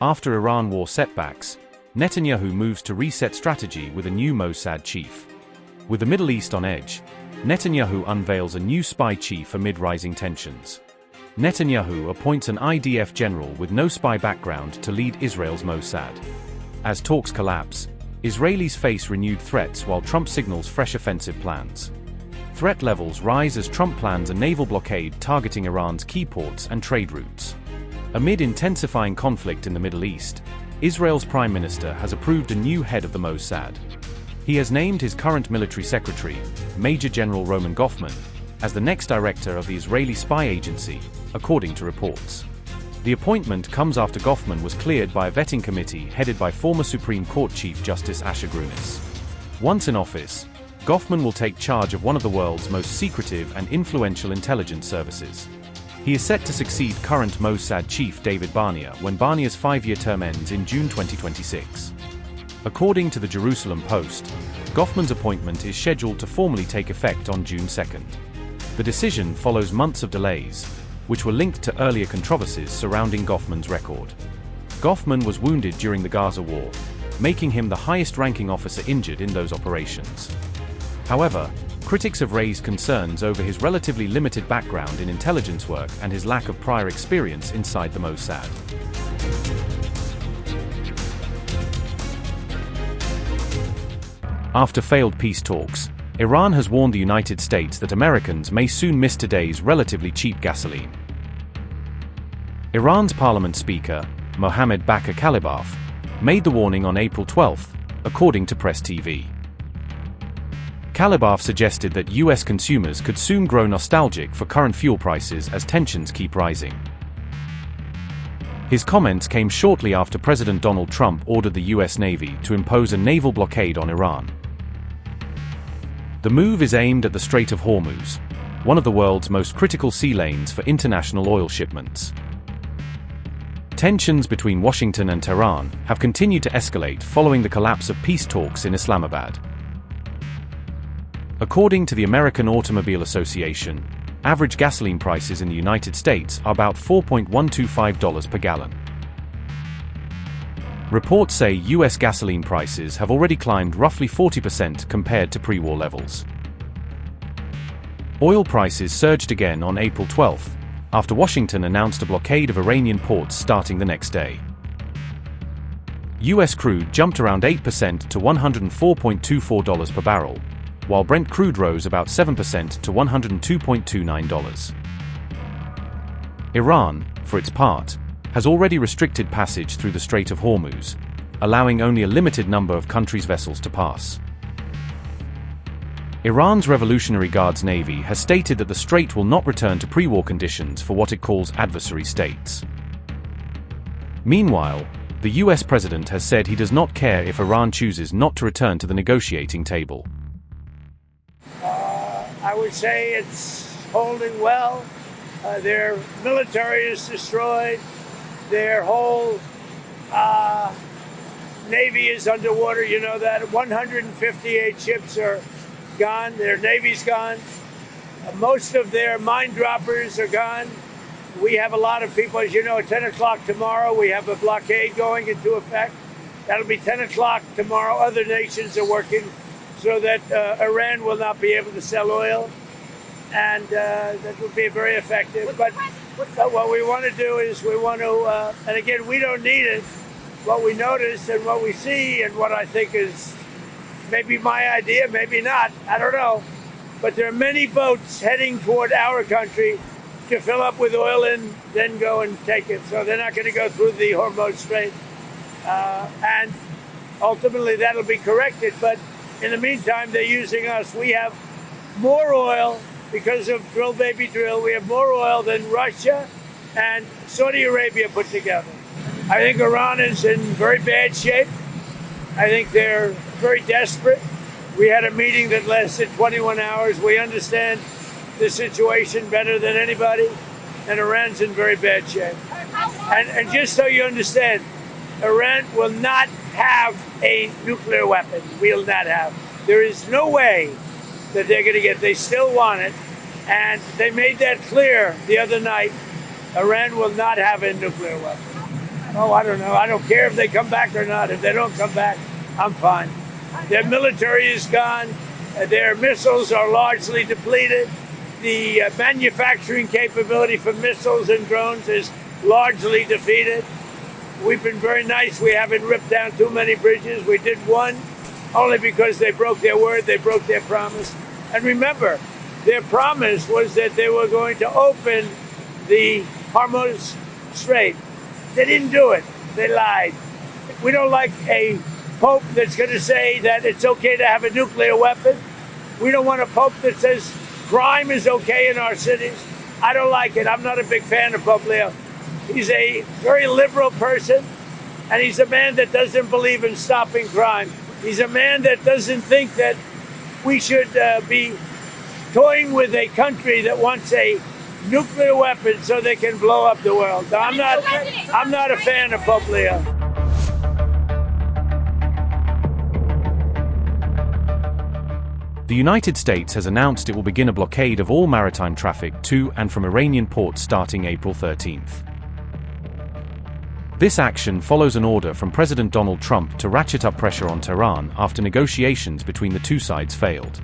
After Iran war setbacks, Netanyahu moves to reset strategy with a new Mossad chief. With the Middle East on edge, Netanyahu unveils a new spy chief amid rising tensions. Netanyahu appoints an IDF general with no spy background to lead Israel's Mossad. As talks collapse, Israelis face renewed threats while Trump signals fresh offensive plans. Threat levels rise as Trump plans a naval blockade targeting Iran's key ports and trade routes. Amid intensifying conflict in the Middle East, Israel's Prime Minister has approved a new head of the Mossad. He has named his current military secretary, Major General Roman Gofman, as the next director of the Israeli spy agency, according to reports. The appointment comes after Gofman was cleared by a vetting committee headed by former Supreme Court Chief Justice Asher Grunis. Once in office, Gofman will take charge of one of the world's most secretive and influential intelligence services. He is set to succeed current Mossad chief David Barnea when Barnea's 5-year term ends in June 2026. According to the Jerusalem Post, Gofman's appointment is scheduled to formally take effect on June 2nd. The decision follows months of delays, which were linked to earlier controversies surrounding Gofman's record. Gofman was wounded during the Gaza war, making him the highest-ranking officer injured in those operations. However, critics have raised concerns over his relatively limited background in intelligence work and his lack of prior experience inside the Mossad. After failed peace talks, Iran has warned the United States that Americans may soon miss today's relatively cheap gasoline. Iran's parliament speaker, Mohammad Bakr Kalibaf, made the warning on April 12, according to Press TV. Kalibaf suggested that US consumers could soon grow nostalgic for current fuel prices as tensions keep rising. His comments came shortly after President Donald Trump ordered the US Navy to impose a naval blockade on Iran. The move is aimed at the Strait of Hormuz, one of the world's most critical sea lanes for international oil shipments. Tensions between Washington and Tehran have continued to escalate following the collapse of peace talks in Islamabad. According to the American Automobile Association, average gasoline prices in the United States are about $4.125 per gallon. Reports say US gasoline prices have already climbed roughly 40% compared to pre-war levels. Oil prices surged again on April 12, after Washington announced a blockade of Iranian ports starting the next day. US crude jumped around 8% to $104.24 per barrel, while Brent crude rose about 7% to $102.29. Iran, for its part, has already restricted passage through the Strait of Hormuz, allowing only a limited number of countries' vessels to pass. Iran's Revolutionary Guards Navy has stated that the strait will not return to pre-war conditions for what it calls adversary states. Meanwhile, the US president has said he does not care if Iran chooses not to return to the negotiating table. I would say it's holding well. Their military is destroyed. Their whole Navy is underwater. You know that. 158 ships are gone. Their Navy's gone. Most of their mine droppers are gone. We have a lot of people, as you know, at 10 o'clock tomorrow, we have a blockade going into effect. That'll be 10 o'clock tomorrow. Other nations are working so that Iran will not be able to sell oil, and that will be very effective. But what we want to do is we want to, and again, we don't need it. What we notice and what we see and what I think is maybe my idea, maybe not, I don't know. But there are many boats heading toward our country to fill up with oil and then go and take it. So they're not going to go through the Hormuz Strait. And ultimately that'll be corrected. But in the meantime, they're using us. We have more oil because of drill, baby, drill. We have more oil than Russia and Saudi Arabia put together. I think Iran is in very bad shape. I think they're very desperate. We had a meeting that lasted 21 hours. We understand the situation better than anybody, and Iran's in very bad shape. And just so you understand, Iran will not have a nuclear weapon. Will not have. There is no way that they're going to get. They still want it, and they made that clear the other night. Iran will not have a nuclear weapon. Oh, I don't know. I don't care if they come back or not. If they don't come back, I'm fine. Their military is gone. Their missiles are largely depleted. The manufacturing capability for missiles and drones is largely defeated. We've been very nice. We haven't ripped down too many bridges. We did one only because they broke their word. They broke their promise. And remember, their promise was that they were going to open the Hormuz Strait. They didn't do it. They lied. We don't like a pope that's going to say that it's okay to have a nuclear weapon. We don't want a pope that says crime is okay in our cities. I don't like it. I'm not a big fan of Pope Leo. He's a very liberal person, and he's a man that doesn't believe in stopping crime. He's a man that doesn't think that we should be toying with a country that wants a nuclear weapon so they can blow up the world. No, I'm not a fan of Pope Leo. The United States has announced it will begin a blockade of all maritime traffic to and from Iranian ports starting April 13th. This action follows an order from President Donald Trump to ratchet up pressure on Tehran after negotiations between the two sides failed.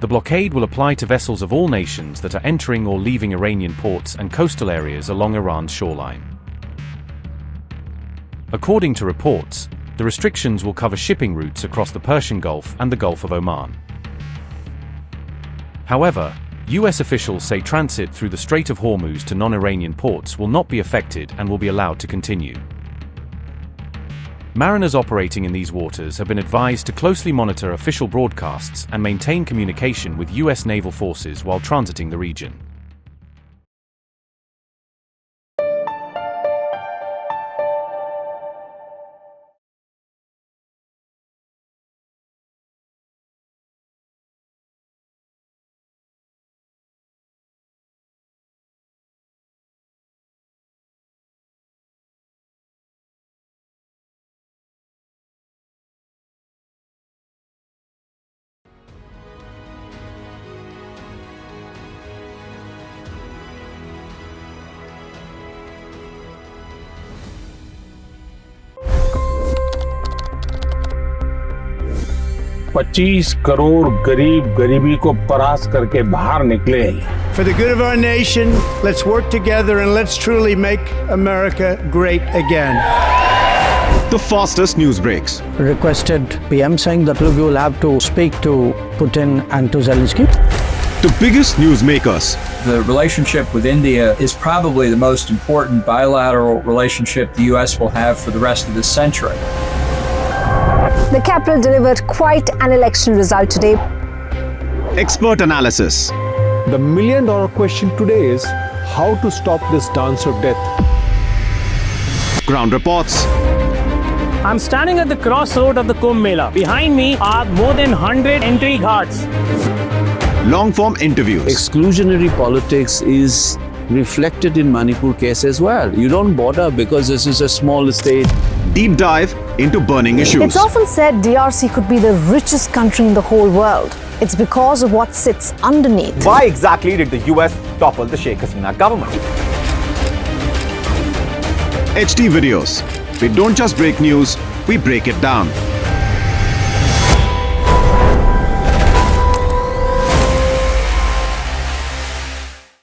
The blockade will apply to vessels of all nations that are entering or leaving Iranian ports and coastal areas along Iran's shoreline. According to reports, the restrictions will cover shipping routes across the Persian Gulf and the Gulf of Oman. However, US officials say transit through the Strait of Hormuz to non-Iranian ports will not be affected and will be allowed to continue. Mariners operating in these waters have been advised to closely monitor official broadcasts and maintain communication with US naval forces while transiting the region. $25 crore गरीब गरीबी को परास्त करके बाहर निकले। For the good of our nation, let's work together and let's truly make America great again. The fastest news breaks. Requested PM saying that look, you will have to speak to Putin and to Zelensky. The biggest news makers. The relationship with India is probably the most important bilateral relationship the US will have for the rest of this century. The capital delivered quite an election result today. Expert analysis. The million-dollar question today is how to stop this dance of death. Ground reports. I'm standing at the crossroad of the Kumbh Mela. Behind me are more than 100 entry ghats. Long-form interviews. Exclusionary politics is reflected in Manipur case as well. You don't bother because this is a small state. Deep dive into burning issues. It's often said DRC could be the richest country in the whole world. It's because of what sits underneath. Why exactly did the US topple the Sheikh Hasina government? HD videos. We don't just break news, we break it down.